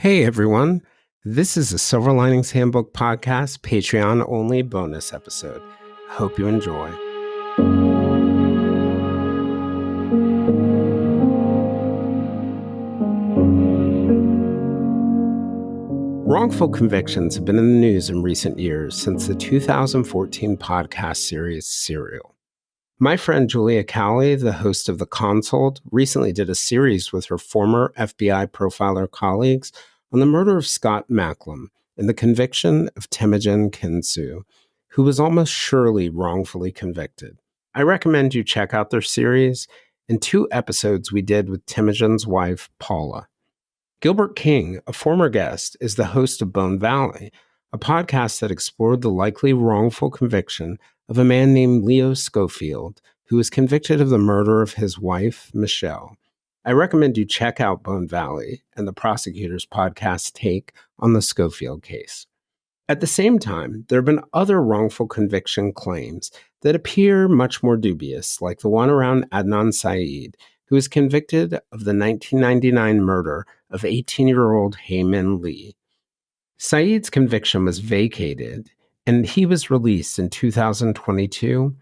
Hey everyone, this is a Silver Linings Handbook podcast, Patreon only bonus episode. Hope you enjoy. Wrongful convictions have been in the news in recent years since the 2014 podcast series Serial. My friend Julia Cowley, the host of The Consult, recently did a series with her former FBI profiler colleagues on the murder of Scott Macklem and the conviction of Temujin Kinsu, who was almost surely wrongfully convicted. I recommend you check out their series and 2 episodes we did with Temujin's wife, Paula. Gilbert King, a former guest, is the host of Bone Valley, a podcast that explored the likely wrongful conviction of a man named Leo Schofield, who was convicted of the murder of his wife, Michelle. I recommend you check out Bone Valley and the prosecutor's podcast take on the Schofield case. At the same time, there have been other wrongful conviction claims that appear much more dubious, like the one around Adnan Syed, who was convicted of the 1999 murder of 18-year-old Heyman Lee. Syed's conviction was vacated, and he was released in 2022,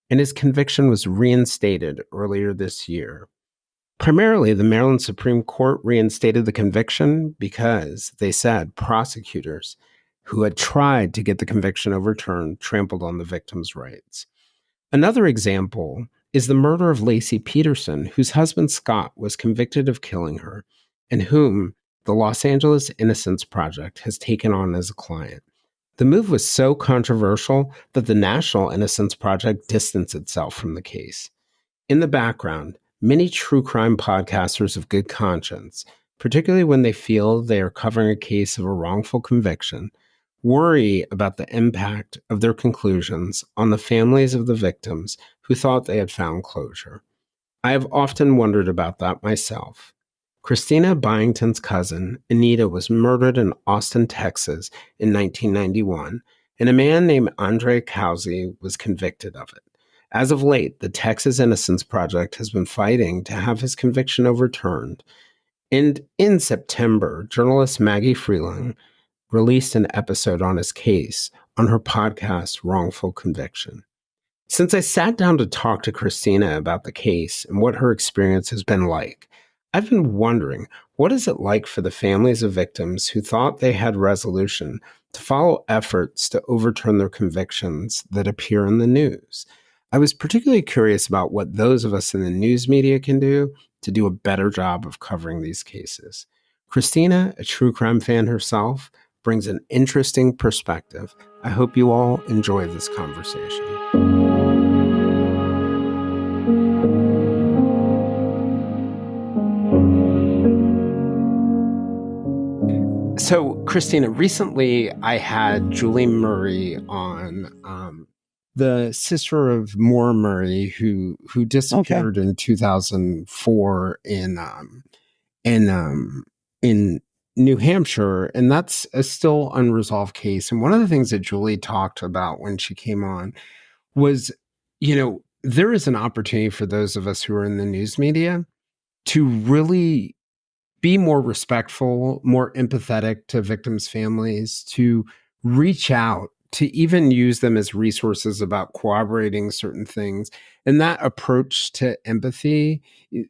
and his conviction was reinstated earlier this year. Primarily, the Maryland Supreme Court reinstated the conviction because, they said, prosecutors who had tried to get the conviction overturned trampled on the victim's rights. Another example is the murder of Lacey Peterson, whose husband Scott was convicted of killing her, and whom the Los Angeles Innocence Project has taken on as a client. The move was so controversial that the National Innocence Project distanced itself from the case. In the background, many true crime podcasters of good conscience, particularly when they feel they are covering a case of a wrongful conviction, worry about the impact of their conclusions on the families of the victims who thought they had found closure. I have often wondered about that myself. Kristina, Byington's cousin, Anita, was murdered in Austin, Texas in 1991, and a man named Andre Causi was convicted of it. As of late, the Texas Innocence Project has been fighting to have his conviction overturned. And in September, journalist Maggie Freeling released an episode on his case on her podcast, Wrongful Conviction. Since I sat down to talk to Kristina about the case and what her experience has been like, I've been wondering, what is it like for the families of victims who thought they had resolution to follow efforts to overturn their convictions that appear in the news? I was particularly curious about what those of us in the news media can do to do a better job of covering these cases. Kristina, a true crime fan herself, brings an interesting perspective. I hope you all enjoy this conversation. So, Kristina, recently I had Julie Murray on, the sister of Maura Murray, who disappeared in 2004 in New Hampshire, and that's a still unresolved case. And one of the things that Julie talked about when she came on was, there is an opportunity for those of us who are in the news media to really be more respectful, more empathetic to victims' families, to reach out, to even use them as resources about corroborating certain things. And that approach to empathy,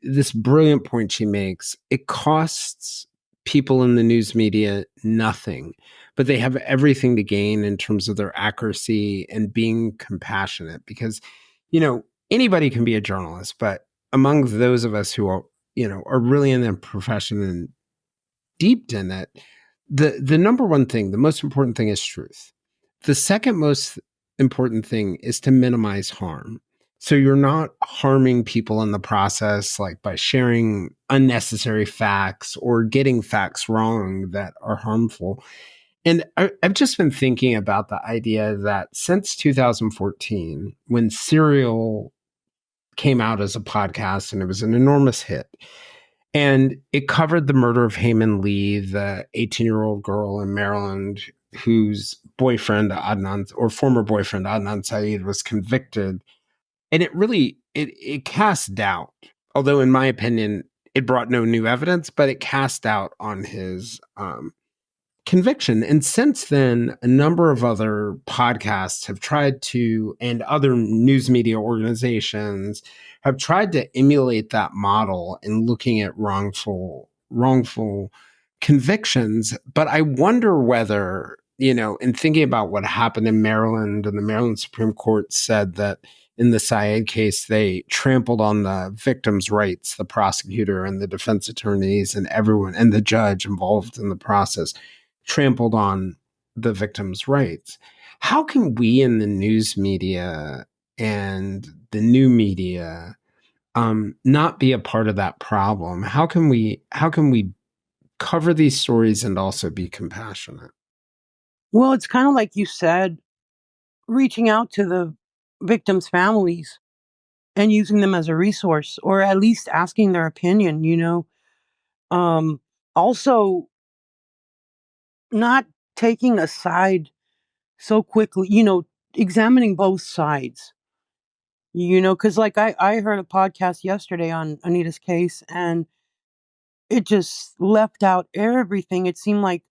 this brilliant point she makes, it costs people in the news media nothing, but they have everything to gain in terms of their accuracy and being compassionate. Because, anybody can be a journalist, but among those of us who are really in the profession and deep in it, the number one thing, the most important thing is truth. The second most important thing is to minimize harm. So you're not harming people in the process, like by sharing unnecessary facts or getting facts wrong that are harmful. And I've just been thinking about the idea that since 2014, when Serial came out as a podcast and it was an enormous hit, and it covered the murder of Heyman Lee, the 18-year-old girl in Maryland whose boyfriend, former boyfriend, Adnan Syed, was convicted. And it really, it cast doubt. Although in my opinion, it brought no new evidence, but it cast doubt on his conviction. And since then, a number of other podcasts have tried to, and other news media organizations have tried to emulate that model in looking at wrongful convictions. But I wonder whether, in thinking about what happened in Maryland, and the Maryland Supreme Court said that in the Syed case, they trampled on the victim's rights, the prosecutor and the defense attorneys and everyone and the judge involved in the process trampled on the victim's rights. How can we in the news media and the new media not be a part of that problem? How can we cover these stories and also be compassionate? Well, it's kind of like you said, reaching out to the victims' families and using them as a resource, or at least asking their opinion. Um, Also, not taking a side so quickly, examining both sides, because like I heard a podcast yesterday on Anita's case, and it just left out everything. It seemed like,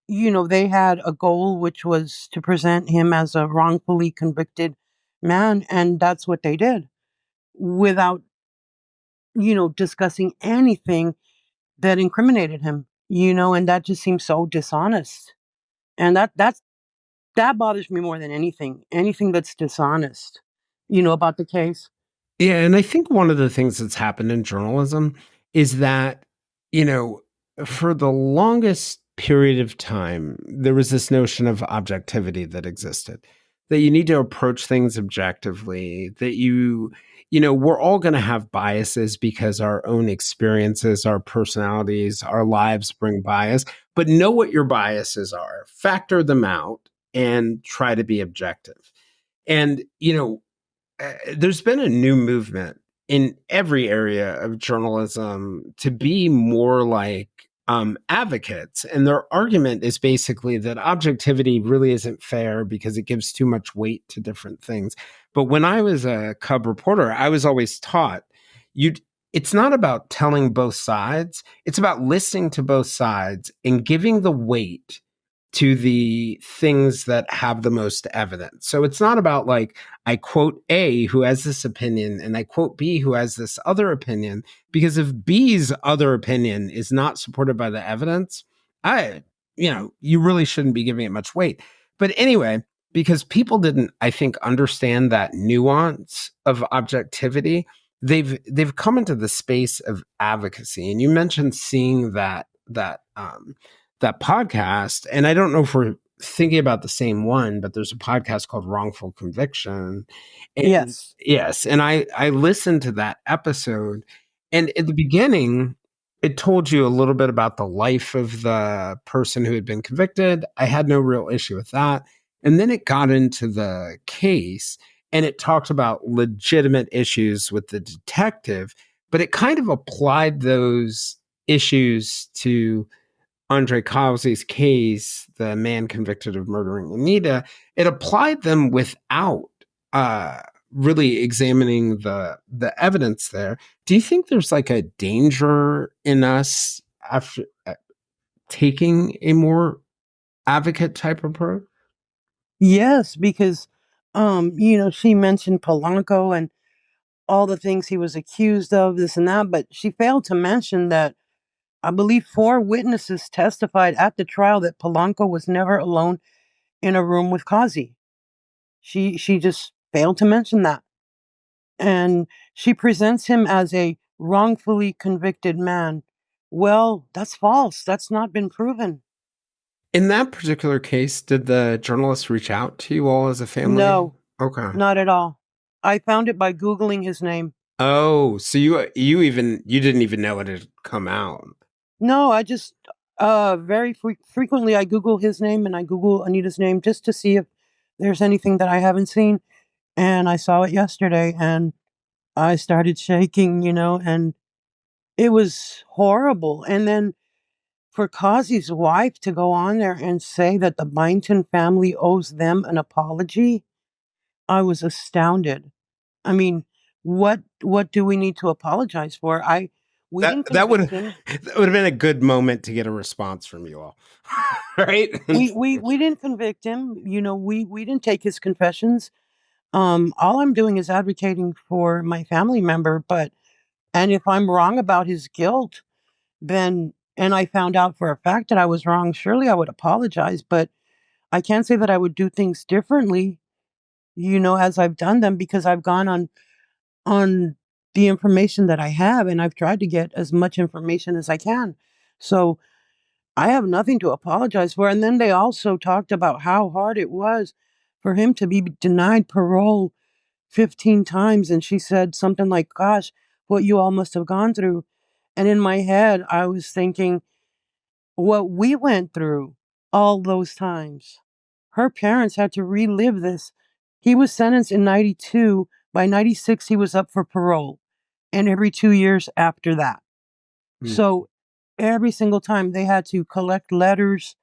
they had a goal, which was to present him as a wrongfully convicted man, and that's what they did without, discussing anything that incriminated him, and that just seems so dishonest. And that bothers me more than anything that's dishonest, about the case. Yeah, and I think one of the things that's happened in journalism is that, you know, for the longest period of time, there was this notion of objectivity that existed, that you need to approach things objectively, that we're all going to have biases because our own experiences, our personalities, our lives bring bias, but know what your biases are, factor them out, and try to be objective. And, there's been a new movement in every area of journalism to be more like advocates. And their argument is basically that objectivity really isn't fair because it gives too much weight to different things. But when I was a cub reporter, I was always taught you it's not about telling both sides, it's about listening to both sides and giving the weight to the things that have the most evidence. So it's not about like, I quote A who has this opinion and I quote B who has this other opinion, because if B's other opinion is not supported by the evidence, you really shouldn't be giving it much weight. But anyway, because people didn't, I think, understand that nuance of objectivity, they've come into the space of advocacy. And you mentioned seeing that podcast, and I don't know if we're thinking about the same one, but there's a podcast called Wrongful Conviction. And Yes. yes, and I listened to that episode, and at the beginning it told you a little bit about the life of the person who had been convicted. I had no real issue with that. And then it got into the case and it talked about legitimate issues with the detective, but it kind of applied those issues to Andre Causy's case, the man convicted of murdering Anita. It applied them without uh, really examining the evidence there. Do you think there's like a danger in us after taking a more advocate type approach? Yes, because she mentioned Polanco and all the things he was accused of, this and that, but she failed to mention that I believe 4 witnesses testified at the trial that Polanco was never alone in a room with Kazi. She just failed to mention that. And she presents him as a wrongfully convicted man. Well, that's false. That's not been proven. In that particular case, did the journalist reach out to you all as a family? No, Okay. not at all. I found it by Googling his name. Oh, so you didn't even know it had come out. No, I just very frequently I Google his name and I Google Anita's name just to see if there's anything that I haven't seen. And I saw it yesterday and I started shaking, and it was horrible. And then for Kazi's wife to go on there and say that the Byington family owes them an apology, I was astounded. I mean, what do we need to apologize for? We That didn't that would convict him. that would have been a good moment to get a response from you all, right? We didn't convict him. You know, we didn't take his confessions. All I'm doing is advocating for my family member, but and if I'm wrong about his guilt, then and I found out for a fact that I was wrong, surely I would apologize, but I can't say that I would do things differently, you know, as I've done them because I've gone on the information that I have and I've tried to get as much information as I can. So I have nothing to apologize for. And then they also talked about how hard it was for him to be denied parole 15 times. And she said something like, gosh, what you all must have gone through. And in my head, I was thinking, what we went through all those times. Her parents had to relive this. He was sentenced in 92. By 96, he was up for parole. And every 2 years after that. Mm. So every single time they had to collect letters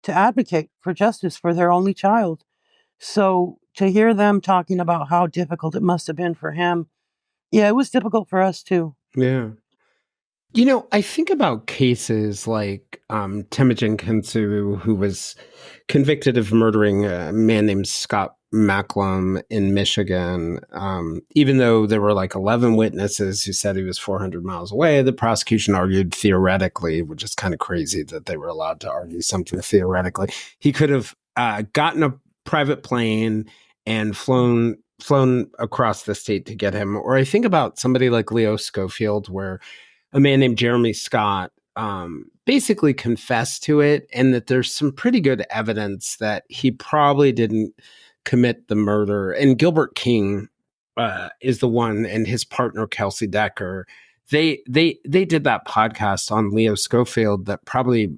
to advocate for justice for their only child. So to hear them talking about how difficult it must have been for him, yeah, it was difficult for us too. Yeah. You know, I think about cases like Temujin Kinsu, who was convicted of murdering a man named Scott Macklem in Michigan. Even though there were like 11 witnesses who said he was 400 miles away, the prosecution argued theoretically, which is kind of crazy that they were allowed to argue something theoretically. He could have gotten a private plane and flown across the state to get him. Or I think about somebody like Leo Schofield, where a man named Jeremy Scott basically confessed to it, and that there's some pretty good evidence that he probably didn't commit the murder. And Gilbert King is the one, and his partner Kelsey Decker. They did that podcast on Leo Schofield that probably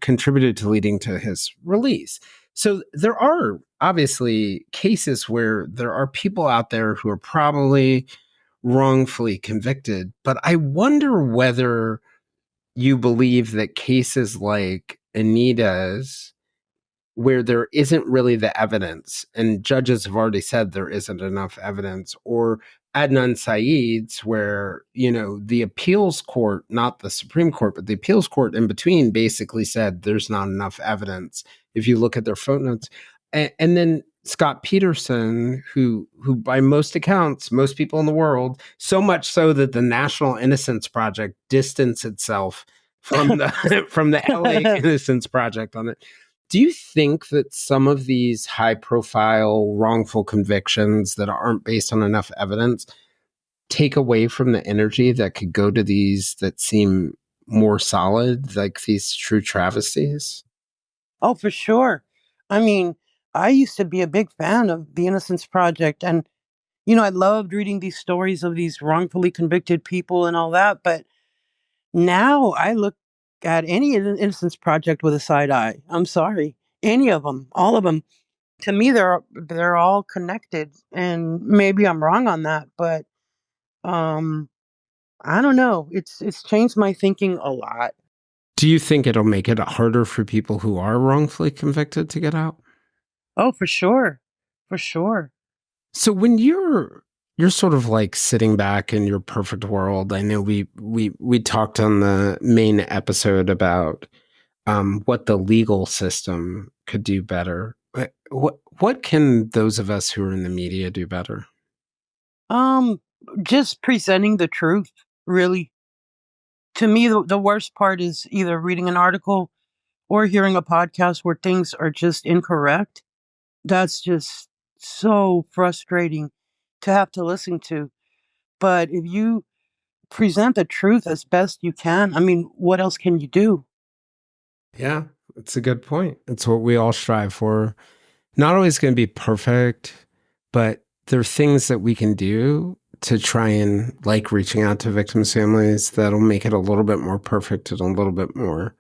contributed to leading to his release. So there are obviously cases where there are people out there who are probably wrongfully convicted. But I wonder whether you believe that cases like Anita's, where there isn't really the evidence, and judges have already said there isn't enough evidence, or Adnan Syed's, where, you know, the appeals court, not the Supreme Court, but the appeals court in between basically said there's not enough evidence if you look at their footnotes. And then Scott Peterson, who by most accounts, most people in the world, so much so that the National Innocence Project distanced itself from the from the LA Innocence Project on it. Do you think that some of these high profile wrongful convictions that aren't based on enough evidence take away from the energy that could go to these that seem more solid, like these true travesties? Oh, for sure. I mean, I used to be a big fan of the Innocence Project. And, you know, I loved reading these stories of these wrongfully convicted people and all that. But now I look at any Innocence Project with a side eye. I'm sorry. Any of them, all of them. To me, they're all connected. And maybe I'm wrong on that. But um, I don't know. It's changed my thinking a lot. Do you think it'll make it harder for people who are wrongfully convicted to get out? Oh, for sure. For sure. So when you're sort of like sitting back in your perfect world, I know we talked on the main episode about what the legal system could do better. What can those of us who are in the media do better? Um, just presenting the truth, really. To me, the worst part is either reading an article or hearing a podcast where things are just incorrect. That's just so frustrating to have to listen to. But if you present the truth as best you can, I mean, what else can you do? Yeah, it's a good point. It's what we all strive for. Not always going to be perfect, but there are things that we can do to try and, like, reaching out to victims' families that'll make it a little bit more perfect and a little bit more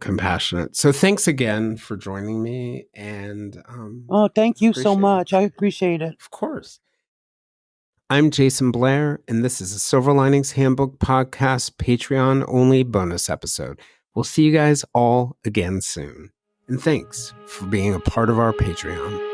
compassionate. So thanks again for joining me. And Oh, thank you so appreciate much. it. I appreciate it. Of course. I'm Jason Blair, and this is a Silver Linings Handbook podcast Patreon only bonus episode. We'll see you guys all again soon. And thanks for being a part of our Patreon.